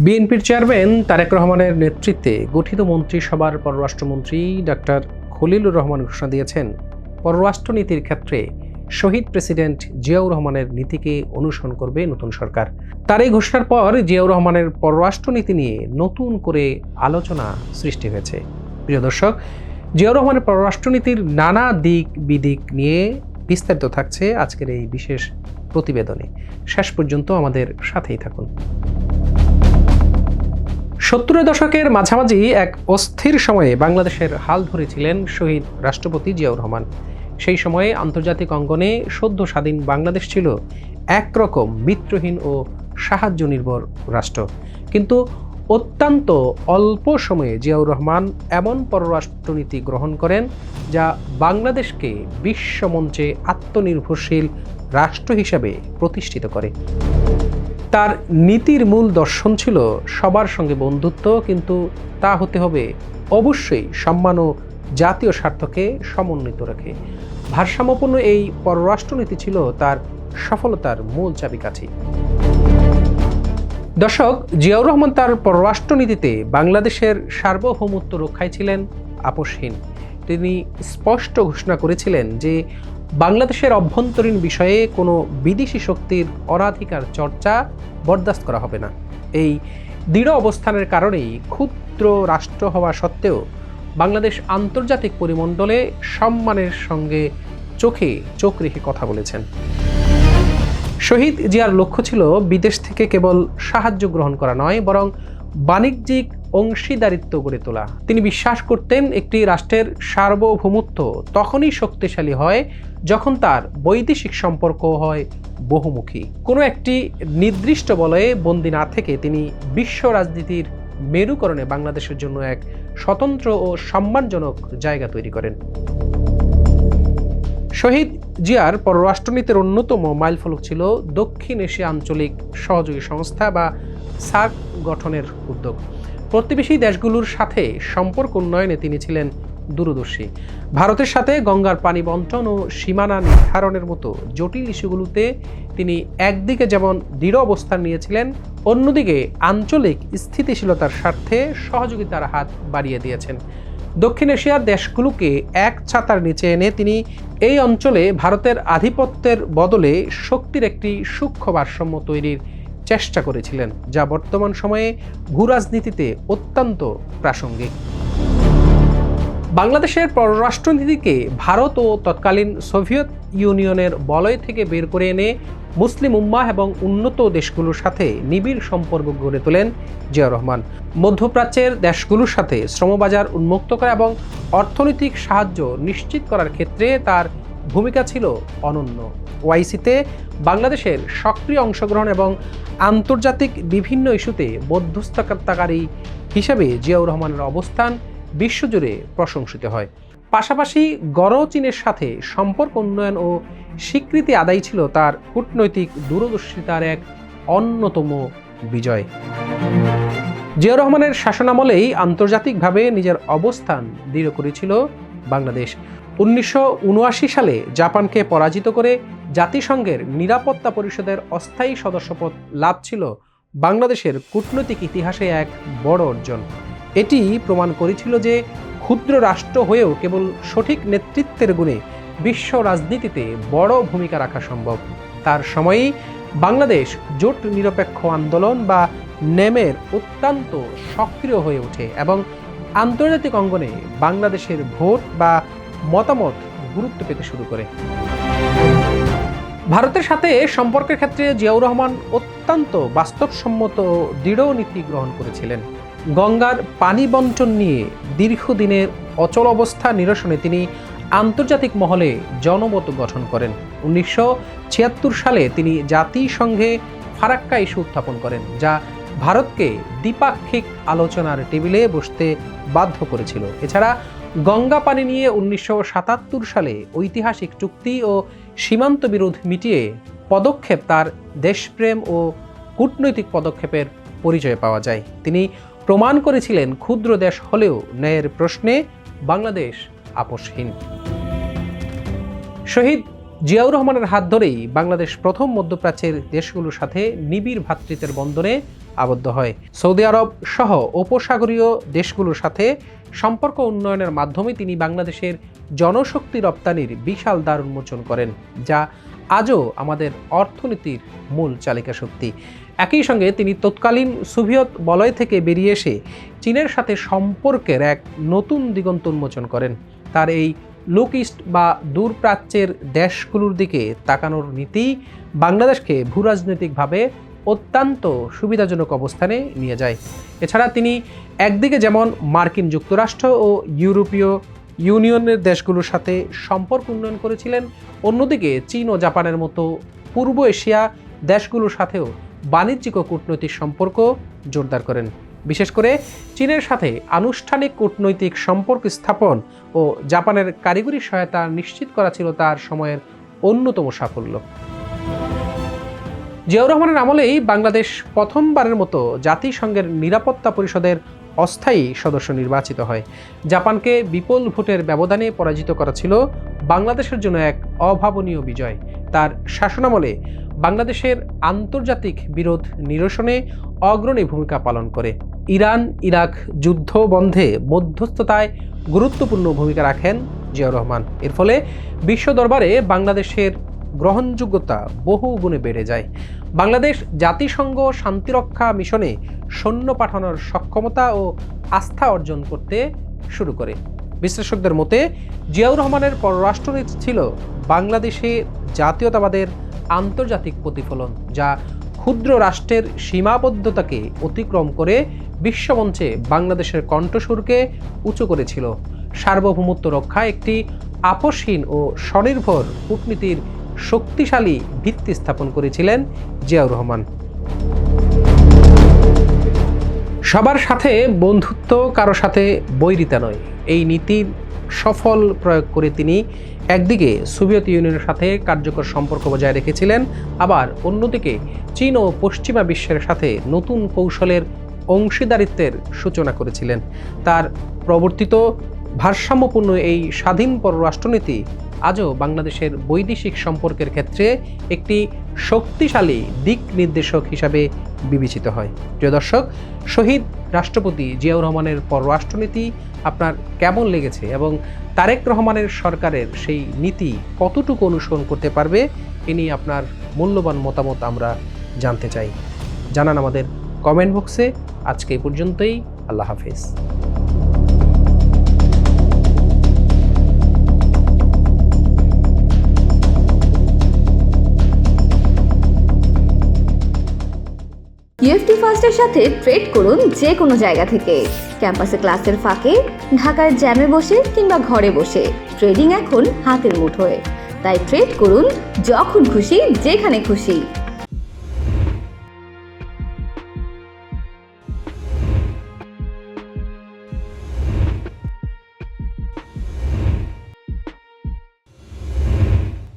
বিএনপির চেয়ারম্যান তারেক রহমানের নেতৃত্বে গঠিত মন্ত্রিসভার পররাষ্ট্রমন্ত্রী ডাক্তার খলিলুর রহমান ঘোষণা দিয়েছেন, পররাষ্ট্রনীতির ক্ষেত্রে শহীদ প্রেসিডেন্ট জিয়াউর রহমানের নীতিকে অনুসরণ করবে নতুন সরকার। তার এই ঘোষণার পর জিয়াউর রহমানের পররাষ্ট্রনীতি নিয়ে নতুন করে আলোচনা সৃষ্টি হয়েছে। প্রিয় দর্শক, জিয়াউর রহমানের পররাষ্ট্রনীতির নানা দিক বিদিক নিয়ে বিস্তারিত থাকছে আজকের এই বিশেষ প্রতিবেদনে। শেষ পর্যন্ত আমাদের সাথেই থাকুন। 70-এর দশকের মাঝামাঝি এক অস্থির সময়ে বাংলাদেশের হাল ধরেছিলেন শহীদ রাষ্ট্রপতি জিয়াউর রহমান। সেই সময়ে আন্তর্জাতিক অঙ্গনে সদ্য স্বাধীন বাংলাদেশ ছিল একরকম মিত্রহীন ও সাহায্য নির্ভর রাষ্ট্র। কিন্তু অত্যন্ত অল্প সময়ে জিয়াউর রহমান এমন পররাষ্ট্রনীতি গ্রহণ করেন যা বাংলাদেশকে বিশ্বমঞ্চে আত্মনির্ভরশীল রাষ্ট্র হিসেবে প্রতিষ্ঠিত করে। তার নীতির মূল দর্শন ছিল সবার সঙ্গে বন্ধুত্ব, কিন্তু তা হতে হবে অবশ্যই সম্মান ও জাতীয় স্বার্থকে সমন্বিত রেখে। ভারসাম্যপূর্ণ এই পররাষ্ট্রনীতি ছিল তার সফলতার মূল চাবিকাঠি। দর্শক, জিয়াউর রহমান তার পররাষ্ট্রনীতিতে বাংলাদেশের সার্বভৌমত্ব রক্ষায় ছিলেন আপোষহীন। তিনি স্পষ্ট ঘোষণা করেছিলেন যে বাংলাদেশের অভ্যন্তরীণ বিষয়ে কোনো বিদেশি শক্তির অনাধিকার চর্চা বরদাস্ত করা হবে না। এই দৃঢ় অবস্থানের কারণেই ক্ষুদ্র রাষ্ট্র হওয়া সত্ত্বেও বাংলাদেশ আন্তর্জাতিক পরিমণ্ডলে সম্মানের সঙ্গে চোখে চোখ রেখে কথা বলেছেন। শহীদ জিয়ার লক্ষ্য ছিল বিদেশ থেকে কেবল সাহায্য গ্রহণ করা নয়, বরং বাণিজ্যিক অংশীদারিত্ব গড়ে তোলা। তিনি বিশ্বাস করতেন একটি রাষ্ট্রের সার্বভৌমত্ব তখনই শক্তিশালী হয় যখন তার বৈদেশিক সম্পর্ক হয় বহুমুখী। কোনো একটি নির্দিষ্ট বলয়ে বন্দী না থেকে তিনি বিশ্ব রাজনীতির মেরুকরণে বাংলাদেশের জন্য এক স্বতন্ত্র ও সম্মানজনক জায়গা তৈরি করেন। শহীদ জিয়ার পররাষ্ট্রনীতির অন্যতম মাইলফলক ছিল দক্ষিণ এশিয়া আঞ্চলিক সহযোগী সংস্থা বা সার্ক গঠনের উদ্যোগ। প্রতিবেশী দেশগুলোর সাথে সম্পর্ক উন্নয়নে তিনি ছিলেন দূরদর্শী। ভারতের সাথে গঙ্গার পানি বণ্টন ও সীমানা নির্ধারণের মতো জটিল ইস্যুগুলোতে তিনি একদিকে যেমন দৃঢ় অবস্থান নিয়েছিলেন, অন্যদিকে আঞ্চলিক স্থিতিশীলতার স্বার্থে সহযোগিতার হাত বাড়িয়ে দিয়েছেন। দক্ষিণ এশিয়ার দেশগুলোকে এক ছাতার নিচে এনে তিনি এই অঞ্চলে ভারতের আধিপত্যের বদলে শক্তির একটি সূক্ষ্ম ভারসাম্য তৈরির চেষ্টা করেছিলেন, যা বর্তমান সময়ে ভূরাজনীতিতে অত্যন্ত প্রাসঙ্গিক। বাংলাদেশের পররাষ্ট্রনীতিকে ভারত ও তৎকালীন সোভিয়েত ইউনিয়নের বলয় থেকে বের করে এনে মুসলিম উম্মাহ এবং উন্নত দেশগুলোর সাথে নিবিড় সম্পর্ক গড়ে তোলেন জিয়াউর রহমান। মধ্যপ্রাচ্যের দেশগুলোর সাথে শ্রমবাজার উন্মুক্ত করা এবং অর্থনৈতিক সাহায্য নিশ্চিত করার ক্ষেত্রে তার ভূমিকা ছিল অনন্য। ওআইসিতে বাংলাদেশের সক্রিয় অংশগ্রহণ এবং আন্তর্জাতিক বিভিন্ন ইস্যুতে মধ্যস্থতাকারী হিসেবে জিয়াউর রহমানের অবস্থান বিশ্বজুড়ে প্রশংসিত হয়। পাশাপাশি গড় চীনের সাথে সম্পর্ক উন্নয়ন ও স্বীকৃতি আদায় ছিল তার কূটনৈতিক দূরদর্শিতার এক অন্যতম বিজয়। জিয়াউর রহমানের শাসনামলেই আন্তর্জাতিকভাবে নিজের অবস্থান দৃঢ় করেছিল বাংলাদেশ। 1979 সালে জাপানকে পরাজিত করে জাতিসংঘের নিরাপত্তা পরিষদের অস্থায়ী সদস্যপদ লাভ ছিল বাংলাদেশের কূটনৈতিক ইতিহাসে এক বড় অর্জন। এটি প্রমাণ করেছিল যে ক্ষুদ্র রাষ্ট্র হয়েও কেবল সঠিক নেতৃত্বের গুণে বিশ্ব রাজনীতিতে বড় ভূমিকা রাখা সম্ভব। তার সময়েই বাংলাদেশ জোট নিরপেক্ষ আন্দোলন বা নেমের অত্যন্ত সক্রিয় হয়ে ওঠে এবং আন্তর্জাতিক অঙ্গনে বাংলাদেশের ভোট বা মতামত গুরুত্ব পেতে শুরু করে। ভারতের সাথে সম্পর্কের ক্ষেত্রে জিয়াউর রহমান অত্যন্ত বাস্তবসম্মত ও দৃঢ় নীতি গ্রহণ করেছিলেন। গঙ্গার পানি বণ্টন নিয়ে দীর্ঘদিনের অচল অবস্থা নিরসনে তিনি আন্তর্জাতিক মহলে জনমত গঠন করেন। 1976 সালে তিনি জাতিসংঘে ফারাক্কা ইস্যু উত্থাপন করেন, যা ভারতকে দ্বিপাক্ষিক আলোচনার টেবিলে বসতে বাধ্য করেছিল। এছাড়া গঙ্গা পানি নিয়ে 1977 সালে ঐতিহাসিক চুক্তি ও সীমান্ত বিরোধ মিটিয়ে পদক্ষেপ তার দেশপ্রেম ও কূটনৈতিক পদক্ষেপের পরিচয় পাওয়া যায়। তিনি প্রমাণ করেছিলেন ক্ষুদ্র দেশ হলেও ন্যায়ের প্রশ্নে বাংলাদেশ আপোষহীন। শহীদ জিয়াউর রহমানের হাত ধরেই বাংলাদেশ প্রথম মধ্যপ্রাচ্যের দেশগুলোর সাথে নিবিড় ভ্রাতৃত্বের বন্ধনে আবদ্ধ হয়। সৌদি আরব সহ উপসাগরীয় দেশগুলোর সাথে সম্পর্ক উন্নয়নের মাধ্যমে তিনি বাংলাদেশের জনশক্তি রপ্তানির বিশাল দ্বার উন্মোচন করেন, যা আজও আমাদের অর্থনীতির মূল চালিকা শক্তি। একই সঙ্গে তিনি তৎকালীন সোভিয়েত বলয় থেকে বেরিয়ে এসে চীনের সাথে সম্পর্কের এক নতুন দিগন্ত উন্মোচন করেন। তার এই লুক ইস্ট বা দূরপ্রাচ্যের দেশগুলোর দিকে তাকানোর নীতি বাংলাদেশকে ভূরাজনৈতিকভাবে অত্যন্ত সুবিধাজনক অবস্থানে নিয়ে যায়। এছাড়া তিনি একদিকে যেমন মার্কিন যুক্তরাষ্ট্র ও ইউরোপীয় ইউনিয়নের দেশগুলোর সাথে সম্পর্ক উন্নয়ন করেছিলেন, অন্যদিকে চীন ও জাপানের মতো পূর্ব এশিয়া দেশগুলোর সাথেও বাণিজ্যিক ও কূটনৈতিক সম্পর্ক জোরদার করেন। বিশেষ করে চীনের সাথে আনুষ্ঠানিক কূটনৈতিক সম্পর্ক স্থাপন ও জাপানের কারিগরি সহায়তা নিশ্চিত করা ছিল তার সময়ের অন্যতম সাফল্য। জিয়াউর রহমানের আমলেই বাংলাদেশ প্রথমবারের মতো জাতিসংঘের নিরাপত্তা পরিষদের অস্থায়ী সদস্য নির্বাচিত হয়। জাপানকে বিপুল ভোটের ব্যবধানে পরাজিত করা ছিল বাংলাদেশের জন্য এক অভাবনীয় বিজয়। তার শাসনামলে বাংলাদেশের আন্তর্জাতিক বিরোধ নিরসনে অগ্রণী ভূমিকা পালন করে। ইরান ইরাক যুদ্ধ বন্ধে মধ্যস্থতায় গুরুত্বপূর্ণ ভূমিকা রাখেন জিয়াউর রহমান। এর ফলে বিশ্ব দরবারে বাংলাদেশের গ্রহণযোগ্যতা বহু গুণে বেড়ে যায়। বাংলাদেশ জাতিসংঘ শান্তিরক্ষা মিশনে সৈন্য পাঠানোর সক্ষমতা ও আস্থা অর্জন করতে শুরু করে। বিশ্লেষকদের মতে জিয়াউর রহমানের পররাষ্ট্রনীতি ছিল বাংলাদেশে জাতীয়তাবাদের আন্তর্জাতিক প্রতিফলন, যা ক্ষুদ্র রাষ্ট্রের সীমাবদ্ধতাকে অতিক্রম করে বিশ্বমঞ্চে বাংলাদেশের কণ্ঠস্বরকে উঁচু করেছিল। সার্বভৌমত্ব রক্ষায় একটি আপোষহীন ও স্বনির্ভর কূটনীতির শক্তিশালী ভিত্তি স্থাপন করেছিলেন জিয়াউর রহমান। সবার সাথে বন্ধুত্ব, কারো সাথে বৈরিতা নয়, এই নীতির সফল প্রয়োগ করে তিনি একদিকে সোভিয়েত ইউনিয়নের সাথে কার্যকর সম্পর্ক বজায় রেখেছিলেন, আবার অন্যদিকে চীন ও পশ্চিমা বিশ্বের সাথে নতুন কৌশলের অংশীদারিত্বের সূচনা করেছিলেন। তার প্রবর্তিত ভারসাম্যপূর্ণ এই স্বাধীন পররাষ্ট্রনীতি আজও বাংলাদেশের বৈদেশিক সম্পর্কের ক্ষেত্রে একটি শক্তিশালী দিক নির্দেশক হিসাবে বিবেচিত হয়। প্রিয় দর্শক, শহীদ রাষ্ট্রপতি জিয়াউর রহমানের পররাষ্ট্রনীতি আপনার কেমন লেগেছে এবং তারেক রহমানের সরকারের সেই নীতি কতটুকু অনুসরণ করতে পারবে, এ নিয়ে আপনার মূল্যবান মতামত আমরা জানতে চাই। জানান আমাদের কমেন্ট বক্সে। আজকে এই পর্যন্তই। আল্লাহ হাফেজ। ইউএফটি ফার্স্টের সাথে ট্রেড করুন যে কোনো জায়গা থেকে। ক্যাম্পাসে ক্লাসের ফাঁকে, ঢাকার জ্যামে বসে কিংবা ঘরে বসে, ট্রেডিং এখন হাতের মুঠোয়। তাই ট্রেড করুন যখন খুশি, যেখানে খুশি।